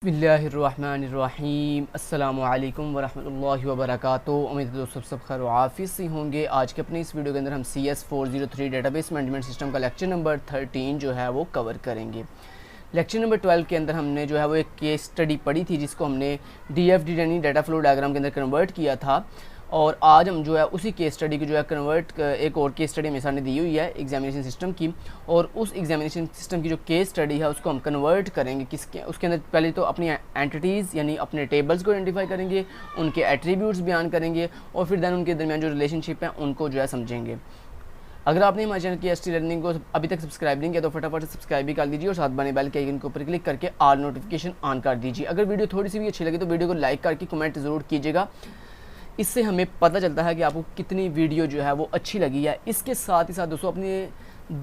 बिस्मिल्लाहिर्रहमानिर्रहीम अस्सलामुअलैकुम वरहमतुल्लाहि वबरकातुहू। उम्मीद है दोस्तों सब खैर आफिस से होंगे। आज के अपने इस वीडियो के अंदर हम CS403 डेटाबेस मैनेजमेंट सिस्टम का लेक्चर नंबर 13 जो है वो कवर करेंगे। लेक्चर नंबर 12 के अंदर हमने जो है वो एक केस स्टडी पढ़ी थी जिसको हमने DFD यानी डाटा फ्लो डायग्राम के अंदर कन्वर्ट किया था, और आज हम जो है उसी केस स्टडी को जो है कन्वर्ट एक और केस स्टडी मेरे सामने दी हुई है एग्जामिनेशन सिस्टम की, और उस एग्जामिनेशन सिस्टम की जो केस स्टडी है उसको हम कन्वर्ट करेंगे किसके उसके अंदर पहले तो अपनी एंटिटीज़ यानी अपने टेबल्स को आइडेंटिफाई करेंगे, उनके एट्रीब्यूट्स बयान करेंगे, और फिर देन उनके दरमियान जो रिलेशनशिप है उनको जो है समझेंगे। अगर आपने हमारे चैनल की ST लर्निंग को अभी तक सब्सक्राइब नहीं किया तो फटाफट सब्सक्राइब भी कर लीजिए और साथ बने बेल के आइकन के ऊपर क्लिक करके ऑल नोटिफिकेशन ऑन कर दीजिए। अगर वीडियो थोड़ी सी भी अच्छी लगे तो वीडियो को लाइक करके कमेंट ज़रूर कीजिएगा, इससे हमें पता चलता है कि आपको कितनी वीडियो जो है वो अच्छी लगी है। इसके साथ ही साथ दोस्तों अपने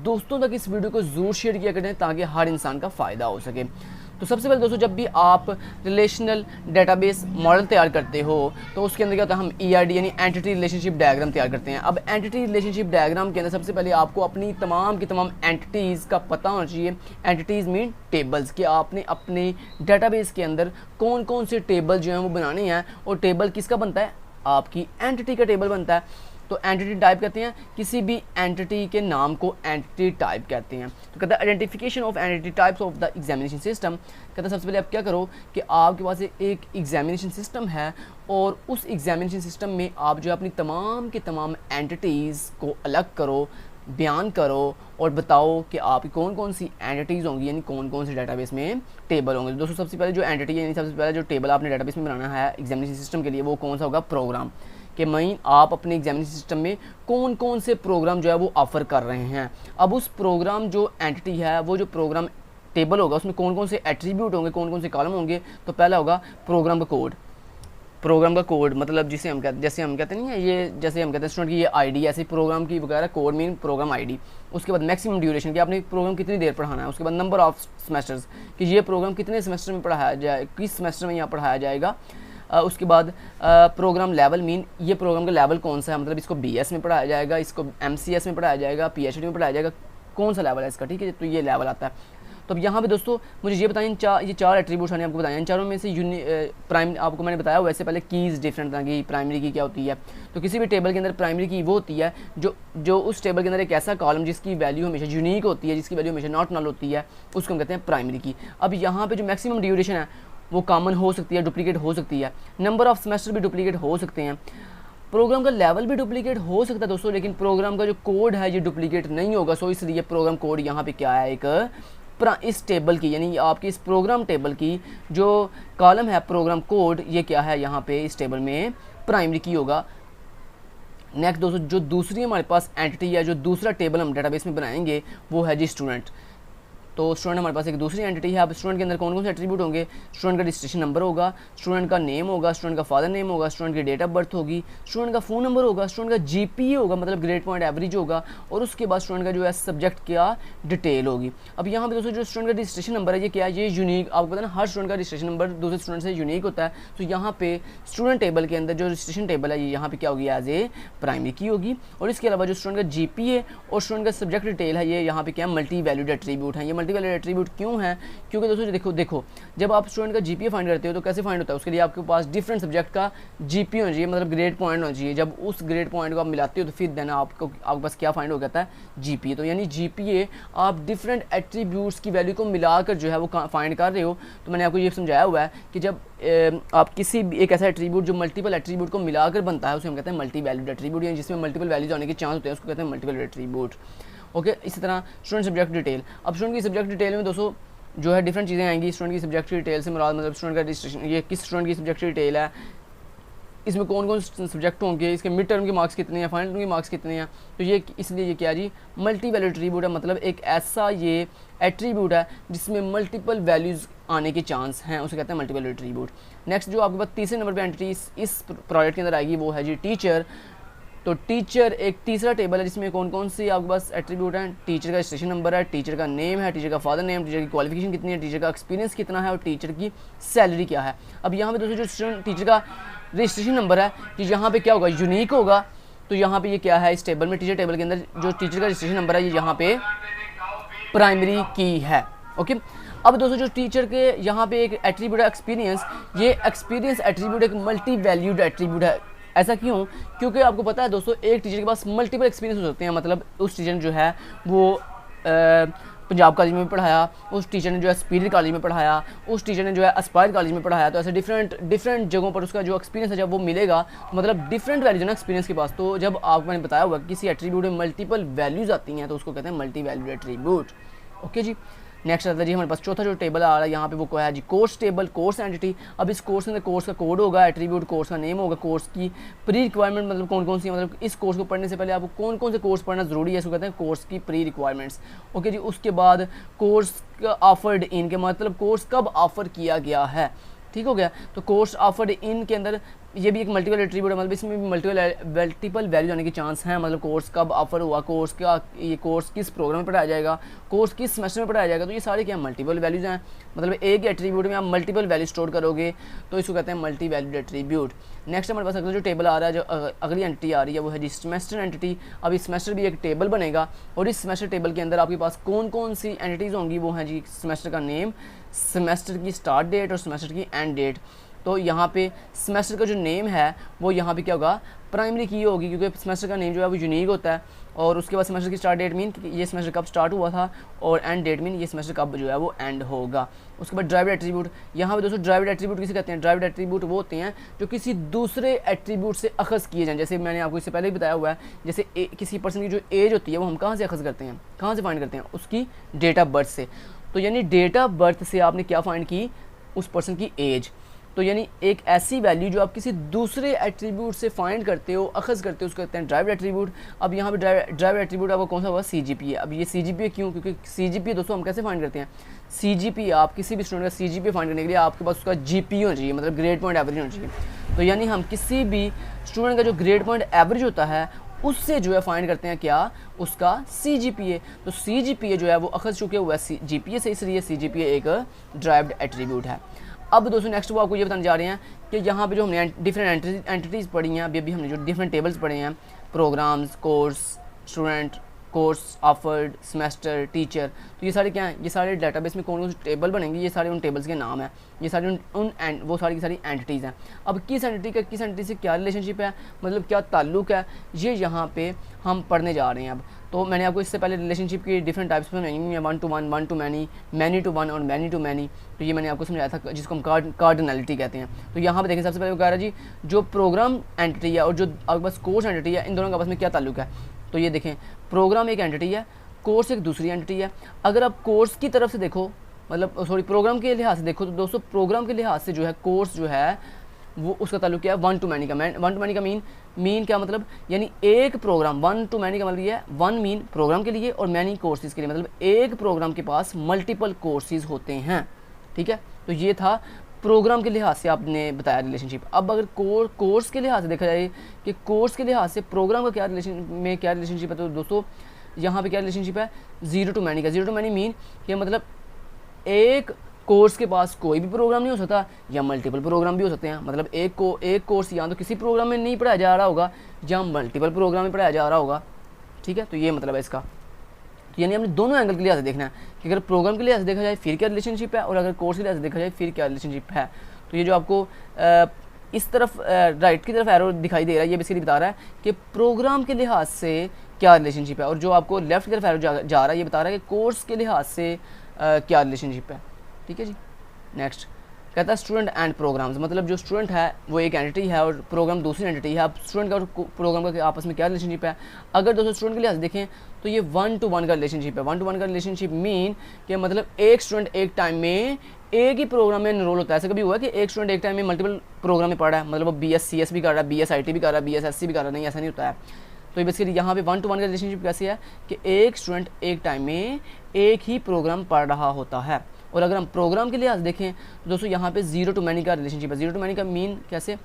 दोस्तों तक इस वीडियो को ज़रूर शेयर किया करें ताकि हर इंसान का फ़ायदा हो सके। तो सबसे पहले दोस्तों जब भी आप रिलेशनल डेटाबेस मॉडल तैयार करते हो तो उसके अंदर क्या होता है, हम ERD यानी एंटिटी रिलेशनशिप डायग्राम तैयार करते हैं। अब एंटिटी रिलेशनशिप डायग्राम के अंदर सबसे पहले आपको अपनी तमाम की तमाम एंटिटीज़ का पता होना चाहिए। एंटिटीज़ मीन टेबल्स, कि आपने अपने डेटाबेस के अंदर कौन कौन से टेबल जो हैं वो बनाने हैं, और टेबल किसका बनता है, आपकी एंटिटी का टेबल बनता है। तो एंटिटी टाइप कहते हैं किसी भी एंटिटी के नाम को एंटिटी टाइप कहते हैं। तो कहता है identification of entity types of the examination system. कहता है सबसे पहले आप क्या करो कि आपके पास एक एग्जामिनेशन सिस्टम है, और उस एग्जामिनेशन सिस्टम में आप जो अपनी तमाम की तमाम एंटिटीज़ को अलग करो, बयान करो, और बताओ कि आपकी कौन कौन सी एंटिटीज़ होंगी यानी कौन कौन से डेटाबेस में टेबल होंगे। तो दोस्तों सबसे पहले जो एंटिटी यानी सबसे पहले जो टेबल आपने डेटाबेस में बनाना है एग्जामिनेशन सिस्टम के लिए वो कौन सा होगा, प्रोग्राम। कि मैं आप अपने एग्जामिनेशन सिस्टम में कौन कौन से प्रोग्राम जो है वो ऑफ़र कर रहे हैं। अब उस प्रोग्राम जो एंटिटी है वो जो प्रोग्राम टेबल होगा उसमें कौन कौन से एट्रीब्यूट होंगे, कौन कौन से कॉलम होंगे। तो पहला होगा प्रोग्राम का कोड। प्रोग्राम का कोड मतलब जैसे हम कहते नहीं है ये, जैसे हम कहते हैं स्टूडेंट की ये ID, ऐसे प्रोग्राम की वगैरह कोड मीन प्रोग्राम ID। उसके बाद मैक्सिमम ड्यूरेशन कि आपने प्रोग्राम कितनी देर पढ़ाना है। उसके बाद नंबर ऑफ सेमेस्टर्स कि ये प्रोग्राम कितने सेमेस्टर में पढ़ाया जाए, किस सेमेस्टर में यहाँ पढ़ाया जाएगा। उसके बाद प्रोग्राम लेवल मीन ये प्रोग्राम का लेवल कौन सा है, मतलब इसको BS में पढ़ाया जाएगा, इसको MCS में पढ़ाया जाएगा, PhD में पढ़ाया जाएगा, कौन सा लेवल है इसका, ठीक है। तो ये लेवल आता है। तो अब यहाँ पे दोस्तों मुझे ये बताएं ये चार एट्रीब्यूट्स मैंने आपको बताए, इन चारों में से प्राइम आपको मैंने बताया वैसे पहले कीज़ डिफरेंट तरह की। प्राइमरी की क्या होती है, तो किसी भी टेबल के अंदर प्राइमरी की वो होती है जो उस टेबल के अंदर एक ऐसा कॉलम जिसकी वैल्यू हमेशा यूनिक होती है, जिसकी वैल्यू हमेशा नॉट नल होती है, उसको हम कहते हैं प्राइमरी की। अब यहाँ पे जो मैक्सिमम ड्यूरेशन है वो कॉमन हो सकती है, डुप्लीकेट हो सकती है, नंबर ऑफ सेमेस्टर भी डुप्लीकेट हो सकते हैं, प्रोग्राम का लेवल भी डुप्लीकेट हो सकता है दोस्तों, लेकिन प्रोग्राम का जो कोड है ये डुप्लीकेट नहीं होगा। सो इसलिए प्रोग्राम कोड यहाँ पे क्या है, एक इस टेबल की यानी आपकी इस प्रोग्राम टेबल की जो कॉलम है प्रोग्राम कोड, ये क्या है यहाँ पे इस टेबल में प्राइमरी की होगा। नेक्स्ट दोस्तों जो दूसरी हमारे पास एंटिटी या जो दूसरा टेबल हम डेटाबेस में बनाएंगे वो है जी स्टूडेंट। तो स्टूडेंट हमारे पास एक दूसरी एंटिटी है। अब स्टूडेंट के अंदर कौन कौन से एट्रीब्यूट होंगे, स्टूडेंट का रजिस्ट्रेशन नंबर होगा, स्टूडेंट का नेम होगा, स्टूडेंट का फादर नेम होगा, स्टूडेंट की डेट ऑफ बर्थ होगी, स्टूडेंट का फ़ोन नंबर होगा, स्टूडेंट का GPA होगा मतलब ग्रेड पॉइंट एवरेज होगा, और उसके बाद स्टूडेंट का जो है सब्जेक्ट क्या डिटेल होगी। अब यहाँ पे दोस्तों जो स्टूडेंट का रजिस्ट्रेशन नंबर है ये क्या है, ये यूनिक, आपको पता है ना हर स्टूडेंट का रजिस्ट्रेशन नंबर दूसरे स्टूडेंट से यूनिक होता है। तो यहाँ पे स्टूडेंट टेबल के अंदर जो रजिस्ट्रेशन टेबल है ये यहाँ पे क्या होगी, एज ए प्राइमरी की होगी। और इसके अलावा जो स्टूडेंट का GPA और स्टूडेंट का सब्जेक्ट डिटेल है ये यहाँ पे क्या मल्टी वैल्यूड एट्रीब्यूट है। ये मल्टी वैल्यूड एट्रीब्यूट क्यों है, क्योंकि दोस्तों देखो जब आप स्टूडेंट का GPA फाइंड करते हो तो कैसे फाइंड होता है, उसके लिए आपके पास डिफरेंट सब्जेक्ट का GPA होना चाहिए, मतलब ग्रेड पॉइंट होना चाहिए। जब उस ग्रेड पॉइंट को आप मिलाते हो तो फिर देना आपके पास क्या फाइंड हो जाता है, GPA। तो यानी GPA आप डिफरेंट एट्रीब्यूट्स की वैल्यू को मिलाकर जो है वो फाइंड कर रहे हो। तो मैंने आपको ये समझाया हुआ है कि जब आप किसी भी एक ऐसा एट्रीब्यूट जो मल्टीपल एट्रीब्यूट को मिलाकर बनता है उसे हम कहते हैं मल्टी वैल्यूड एट्रीब्यूट, यानी जिसमें मल्टीपल वैल्यूज आने के चांस होते हैं उसको कहते हैं मल्टी वैल्यूड एट्रीब्यूट। ओके, इसी तरह स्टूडेंट सब्जेक्ट डिटेल। अब स्टूडेंट की सब्जेक्ट डिटेल में दोस्तों जो है डिफरेंट चीज़ें आएंगी। स्टूडेंट की सब्जेक्ट डिटेल से मुराद मतलब स्टूडेंट का रजिस्ट्रेशन, ये किस स्टूडेंट की सब्जेक्ट डिटेल है, इसमें कौन कौन सब्जेक्ट होंगे, इसके मिड टर्म के मार्क्स कितने हैं, फाइनल टर्म के मार्क्स कितने हैं। तो ये इसलिए ये क्या जी मल्टी वैल्यू एट्रीब्यूट है, मतलब एक ऐसा ये एट्रीब्यूट है जिसमें मल्टीपल वैल्यूज़ आने के चांस हैं, उसे कहते हैं मल्टी वैल्यू एट्रीब्यूट। नेक्स्ट जो आपके पास तीसरे नंबर पर एंटिटी इस प्रोजेक्ट के अंदर आएगी वो है जी टीचर। तो टीचर एक तीसरा टेबल है जिसमें कौन कौन सी आपके पास एट्रीब्यूट हैं, टीचर का रजिस्ट्रेशन नंबर है, टीचर का नेम है, टीचर का फादर नेम, टीचर की क्वालिफिकेशन कितनी है, टीचर का एक्सपीरियंस कितना है, और टीचर की सैलरी क्या है। अब यहाँ पे दोस्तों जो स्टूडेंट टीचर का रजिस्ट्रेशन नंबर है कि यहाँ पे क्या होगा, यूनिक होगा। तो यहाँ पे ये क्या है, इस टेबल में टीचर टेबल के अंदर जो टीचर का रजिस्ट्रेशन नंबर है ये यहाँ पे प्राइमरी की है। ओके, अब दोस्तों जो टीचर के यहाँ पे एक एट्रीब्यूट है एक्सपीरियंस, ये एक्सपीरियंस एट्रीब्यूट एक मल्टी वैल्यूड एट्रीब्यूट है। ऐसा क्यों? क्योंकि आपको पता है दोस्तों एक टीचर के पास मल्टीपल एक्सपीरियंस हो सकते हैं। मतलब उस टीचर ने जो है वो पंजाब कॉलेज में पढ़ाया, उस टीचर ने जो है स्पीरिट कॉलेज में पढ़ाया, उस टीचर ने जो है एस्पायर कॉलेज में पढ़ाया। तो ऐसे डिफरेंट जगहों पर उसका जो एक्सपीरियंस है जब वो मिलेगा तो मतलब डिफरेंट वैल्यूज है ना एक्सपीरियंस के पास। तो जब आपको मैंने बताया हुआ किसी एट्रीब्यूट में मल्टीपल वैल्यूज आती हैं तो उसको कहते हैं मल्टी वैल्यूड एट्रीब्यूट। ओके जी, नेक्स्ट आता है जी हमारे पास चौथा जो टेबल आ रहा है यहाँ पे वो क्या है जी, कोर्स टेबल, कोर्स एंटिटी। अब इस कोर्स के अंदर कोर्स का कोड होगा, एट्रीब्यूट कोर्स का नेम होगा, कोर्स की प्री रिक्वायरमेंट मतलब कौन कौन सी, मतलब इस कोर्स को पढ़ने से पहले आपको कौन कौन से कोर्स पढ़ना जरूरी है, इसको कहते हैं कोर्स की प्री रिक्वायरमेंट्स। ओके जी, उसके बाद कोर्स ऑफर्ड इन के मतलब कोर्स कब ऑफर किया गया है, ठीक हो गया। तो कोर्स ऑफर्ड इन के अंदर ये भी एक मल्टीपल एट्रीब्यूट है, मतलब इसमें भी मल्टीपल वैल्यू आने के चांस हैं। मतलब कोर्स कब ऑफर हुआ, कोर्स का ये कोर्स किस प्रोग्राम में पढ़ाया जाएगा, कोर्स किस सेमेस्टर में पढ़ाया जाएगा। तो ये सारे क्या मल्टीपल वैल्यूज हैं। मतलब एक एट्रीब्यूट में आप मल्टीपल वैल्यू स्टोर करोगे तो इसको कहते हैं मल्टी वैल्यूड एट्रीब्यूट। नेक्स्ट हमारे पास अगला जो टेबल आ रहा है, जो अगली एंटिटी आ रही है वो है जी सेमेस्टर एंटिटी। अब इस सेमेस्टर भी एक टेबल बनेगा और इस सेमेस्टर टेबल के अंदर आपके पास कौन कौन सी एंटिटीज़ होंगी, वो हैं जी सेमेस्टर का नेम, सेमेस्टर की स्टार्ट डेट और सेमेस्टर की एंड डेट। तो यहाँ पे सेमेस्टर का जो नेम है वो यहाँ पे क्या होगा, प्राइमरी की होगी, क्योंकि सेमेस्टर का नेम जो है वो यूनिक होता है। और उसके बाद सेमेस्टर की स्टार्ट डेट मीन ये सेमेस्टर कब स्टार्ट हुआ था, और एंड डेट मीन ये सेमेस्टर कब जो है वो एंड होगा। उसके बाद ड्राइव्ड एट्रीब्यूट, यहाँ पे दोस्तों ड्राइव्ड एट्रीब्यूट किसे कहते हैं, ड्राइव्ड एट्रीब्यूट वो होते हैं जो किसी दूसरे एट्रीब्यूट से अखज़ किए जाएँ। जैसे मैंने आपको इससे पहले भी बताया हुआ है, जैसे किसी पर्सन की जो एज होती है वो हम कहाँ से अखज़ करते हैं, कहाँ से फाइंड करते हैं, उसकी डेट ऑफ बर्थ से। तो यानी डेट ऑफ बर्थ से आपने क्या फाइंड की, उस पर्सन की एज। तो यानी एक ऐसी वैल्यू जो आप किसी दूसरे एट्रीब्यूट से फाइंड करते हो, अखज़ करते हो, उसको कहते हैं ड्राइव्ड एट्रीब्यूट। अब यहाँ पे ड्राइव्ड एट्रीब्यूट आपको कौन सा होगा, CGPA। अब ये CGPA क्यों, क्योंकि CGPA दोस्तों हम कैसे फाइंड करते हैं, CGPA आप किसी भी स्टूडेंट का CGPA फाइंड करने के लिए आपके पास उसका GPA होना चाहिए, मतलब ग्रेड पॉइंट एवरेज होना चाहिए। तो यानी हम किसी भी स्टूडेंट का जो ग्रेड पॉइंट एवरेज होता है उससे जो है फाइंड करते हैं क्या, उसका CGPA। तो CGPA जो है वो अखज़ चुके हुआ है GPA से, इसलिए CGPA एक ड्राइव्ड एट्रीब्यूट है। अब दोस्तों नेक्स्ट वो आपको ये बताने जा रहे हैं कि यहाँ पे जो हमने डिफरेंट एंटिटीज़ पढ़ी हैं, अभी हमने जो डिफरेंट टेबल्स पढ़े हैं, programmes, course, student, course offered, semester, teacher, तो ये सारे क्या हैं, ये सारे डेटाबेस में कौन कौन से टेबल बनेंगे, ये सारे उन टेबल्स के नाम हैं, ये सारे वो सारी की सारी एंटिटीज़ हैं। अब किस एंटिटी से क्या रिलेशनशिप है, मतलब क्या ताल्लुक़ है, ये यहाँ पे हम पढ़ने जा रहे हैं। अब तो मैंने आपको इससे पहले रिलेशनशिप की डिफरेंट टाइप्स में बताई, 1 to 1, 1 to many, many to 1 और many to many। तो ये मैंने आपको समझाया था, जिसको हम कार्डिनलिटी कहते हैं। तो यहाँ पे देखें सबसे पहले वो कह रहा है जी जो प्रोग्राम एंटिटी है और जो आपके पास कोर्स एंटिटी है, इन दोनों के आपस में क्या ताल्लुक है। तो ये देखें, प्रोग्राम एक एंटिटी है, कोर्स एक दूसरी एंटिटी है। अगर आप कोर्स की तरफ से देखो, मतलब सॉरी प्रोग्राम के लिहाज से देखो, तो दोस्तों प्रोग्राम के लिहाज से जो है कोर्स जो है वो उसका ताल्लुक क्या है, 1 to many का। 1 to many का मीन क्या मतलब, यानी एक प्रोग्राम, 1 to many का मतलब ये है 1 मीन प्रोग्राम के लिए और many कोर्सेज के लिए, मतलब एक प्रोग्राम के पास मल्टीपल कोर्सेज होते हैं, ठीक है। तो ये था प्रोग्राम के लिहाज से आपने बताया रिलेशनशिप। अब अगर कोर्स के लिहाज से देखा जाए कि कोर्स के लिहाज से प्रोग्राम का क्या रिलेशनशिप है, तो दोस्तों यहाँ पे क्या रिलेशनशिप है, 0 to many का। 0 to many मीन कि मतलब एक कोर्स के पास कोई भी प्रोग्राम नहीं हो सकता या मल्टीपल प्रोग्राम भी हो सकते हैं। मतलब एक कोर्स या तो किसी प्रोग्राम में नहीं पढ़ाया जा रहा होगा या मल्टीपल प्रोग्राम में पढ़ाया जा रहा होगा, ठीक है। तो ये मतलब है इसका। तो यानी हमने दोनों एंगल के लिहाज से देखना है कि अगर प्रोग्राम के लिहाज से देखा जाए फिर क्या रिलेशनशिप है, और अगर कोर्स के लिहाज से देखा जाए फिर क्या रिलेशनशिप है। तो ये जो आपको इस तरफ राइट की तरफ एरो दिखाई दे रहा है, ये बेसिकली बता रहा है कि प्रोग्राम के लिहाज से क्या रिलेशनशिप है, और जो आपको लेफ्ट की तरफ एरो जा रहा है ये बता रहा है कि कोर्स के लिहाज से क्या रिलेशनशिप है, ठीक है जी। नेक्स्ट कहता है स्टूडेंट एंड प्रोग्राम्स, मतलब जो स्टूडेंट है वो एक एंटिटी है और प्रोग्राम दूसरी एंटिटी है। अब स्टूडेंट का और प्रोग्राम का आपस में क्या रिलेशनशिप है, अगर दोस्तों स्टूडेंट के लिहाज से देखें तो ये 1 to 1 का रिलेशनशिप है। 1 to 1 का रिलेशनशिप मीन कि मतलब एक स्टूडेंट एक टाइम में एक ही प्रोग्राम में एनरोल होता है। ऐसा कभी हुआ है कि एक स्टूडेंट एक टाइम में मल्टीपल प्रोग्राम में पढ़ रहा है, मतलब वो BScs भी कर रहा है, BSIT भी कर रहा है, BSSC भी कर रहा है, नहीं ऐसा नहीं होता है। तो बेसिकली यहाँ पे 1 to 1 का रिलेशनशिप कैसे है कि एक स्टूडेंट एक टाइम में एक ही प्रोग्राम पढ़ रहा होता है। और अगर हम प्रोग्राम के लिहाज देखें तो दोस्तों यहाँ पे 0 to many का रिलेशनशिप है। 0 to many का मीन कैसे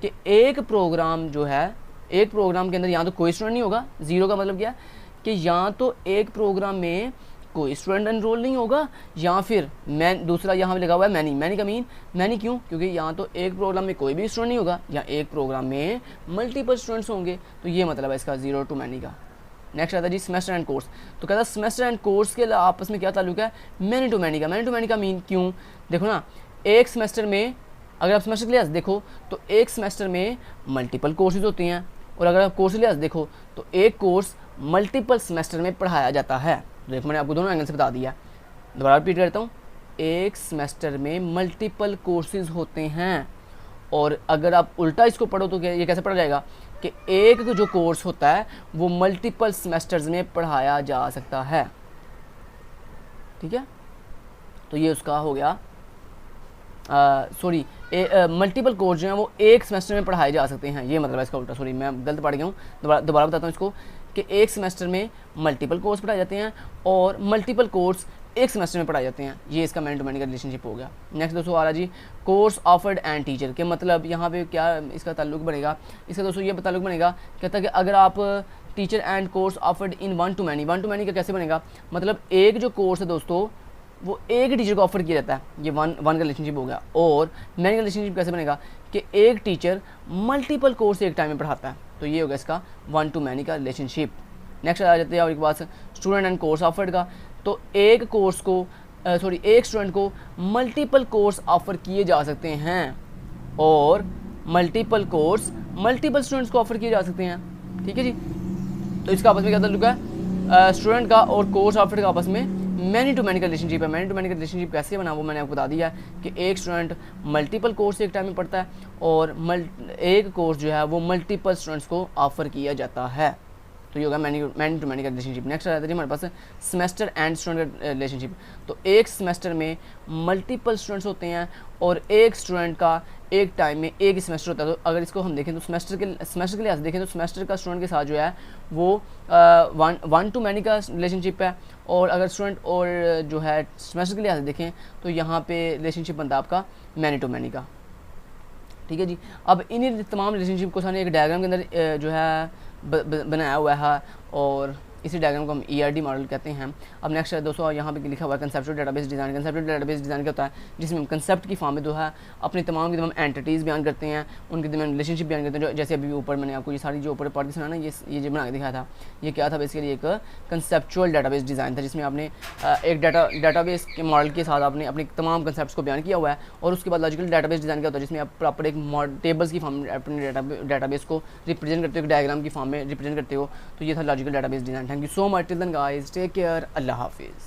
कि एक प्रोग्राम जो है, एक प्रोग्राम के अंदर यहाँ तो कोई स्टूडेंट नहीं होगा। 0 का मतलब क्या है कि यहाँ तो एक प्रोग्राम में कोई स्टूडेंट एनरोल नहीं होगा, या फिर दूसरा यहाँ पे लगा हुआ है मैनी का मीन, मैनी क्यों, क्योंकि यहाँ तो एक प्रोग्राम में कोई भी स्टूडेंट नहीं होगा या एक प्रोग्राम में मल्टीपल स्टूडेंट्स होंगे। तो ये मतलब है इसका 0 to many का, नेक्स्ट आता है जी सेमेस्टर एंड कोर्स। तो कहता है सेमेस्टर एंड कोर्स के आपस में क्या ताल्लुक है, मैनी टू मैनी का। मैनी टू मैनी का मीन क्यों, देखो ना, एक सेमेस्टर में अगर आप सेमेस्टर के लिहाज देखो तो एक सेमेस्टर में मल्टीपल कोर्सेज होती हैं, और अगर आप कोर्स के लिहाज देखो तो एक कोर्स मल्टीपल सेमेस्टर में पढ़ाया जाता है। देखो मैंने आपको दोनों एंगल से बता दिया, दोबारा रिपीट करता हूँ, एक सेमेस्टर में मल्टीपल कोर्सेज होते हैं, और अगर आप उल्टा इसको पढ़ो तो ये कैसे पढ़ा जाएगा कि एक जो कोर्स होता है वो मल्टीपल सेमेस्टर्स में पढ़ाया जा सकता है। ठीक है, तो ये उसका हो गया, सॉरी, मल्टीपल कोर्स जो हैं वो एक सेमेस्टर में पढ़ाए जा सकते हैं, ये मतलब है इसका उल्टा। सॉरी मैं गलत पढ़ गया हूँ, दोबारा बताता हूँ इसको कि एक सेमेस्टर में मल्टीपल कोर्स पढ़ाए जाते हैं और मल्टीपल कोर्स एक सेमेस्टर में पढ़ाए जाते हैं। ये इसका मैन टू मैन का रिलेशनशिप हो गया। नेक्स्ट दोस्तों आ रहा जी कोर्स ऑफर्ड एंड टीचर के, मतलब यहाँ पे क्या इसका ताल्लुक बनेगा, इसका दोस्तों ये ताल्लुक बनेगा, कहता है कि अगर आप teacher and course offered in one two many का कैसे बनेगा, मतलब एक जो कोर्स है दोस्तों वो एक टीचर को ऑफर किया जाता है, ये वन का रिलेशनशिप हो गया। और मैनी का रिलेशनशिप कैसे बनेगा कि एक टीचर मल्टीपल कोर्स एक टाइम में पढ़ाता है, तो ये होगा इसका वन टू मैनी का रिलेशनशिप। नेक्स्ट आ जाते हैं और एक बात स्टूडेंट एंड कोर्स ऑफर्ड का, तो एक कोर्स को एक स्टूडेंट को मल्टीपल कोर्स ऑफर किए जा सकते हैं, और मल्टीपल कोर्स मल्टीपल स्टूडेंट्स को ऑफर किए जा सकते हैं। ठीक है जी, तो इसका आपस में क्या ताल्लुक है, स्टूडेंट का और कोर्स ऑफर का आपस में मैनी टू मैनी का रिलेशनशिप है। मैनी टू मैनी का रिलेशनशिप कैसे बना वो मैंने आपको बता दिया कि एक स्टूडेंट मल्टीपल कोर्स एक टाइम में पढ़ता है, और एक कोर्स जो है वो मल्टीपल स्टूडेंट्स को ऑफर किया जाता है, तो ये होगा मैनी टू मैनी का रिलेशनशिप। नेक्स्ट आ जाता है हमारे पास सेमेस्टर एंड स्टूडेंट का रिलेशनशिप। तो एक सेमेस्टर में मल्टीपल स्टूडेंट्स होते हैं और एक स्टूडेंट का एक टाइम में एक ही सेमेस्टर होता है। तो अगर इसको हम देखें तो सेमेस्टर के लिहाज देखें तो सेमेस्टर का स्टूडेंट के साथ जो है वो वन टू मैनी का रिलेशनशिप है, और अगर स्टूडेंट और जो है सेमेस्टर के लिहाज देखें तो यहाँ पे रिलेशनशिप बनता है आपका मैनी टू मैनी का। ठीक है जी, अब इन्हीं तमाम रिलेशनशिप को सामने एक डायग्राम के अंदर जो है बनाया हुआ है, और इसी डायग्राम को हम ERD मॉडल कहते हैं। अब नेक्स्ट है दोस्तों यहाँ पे लिखा हुआ है conceptual database design. Conceptual database design क्या होता है, जिसमें हम कंसेप्ट की फॉर्म में जो है अपनी तमाम की तमाम एंटिटीज़ बयान करते हैं, उनके दरमियान रिलेशनशिप बयान करते हैं। जो जैसे अभी ऊपर मैंने आपको ये सारी जो ऊपर पार्ट सुना ना, ये जो बना के दिखाया था, ये क्या था बेसिकली एक कंसेप्चुअल डेटाबेस डिज़ाइन था, जिसमें आपने एक डेटाबेस के मॉडल के साथ आपने अपने तमाम कंसेप्ट को बयान किया हुआ है। और उसके बाद लॉजिकल डेटाबेस डिज़ाइन क्या होता है, जिसमें आप प्रॉपर एक टेबल्स की फॉर्म में अपने डेटाबेस को रिप्रेजेंट करते हो, एक डायग्राम की फॉर्म में रिप्रेजेंट करते हो। तो ये था logical database design. Thank you so much, till then guys, take care, अल्लाह हाफिज़।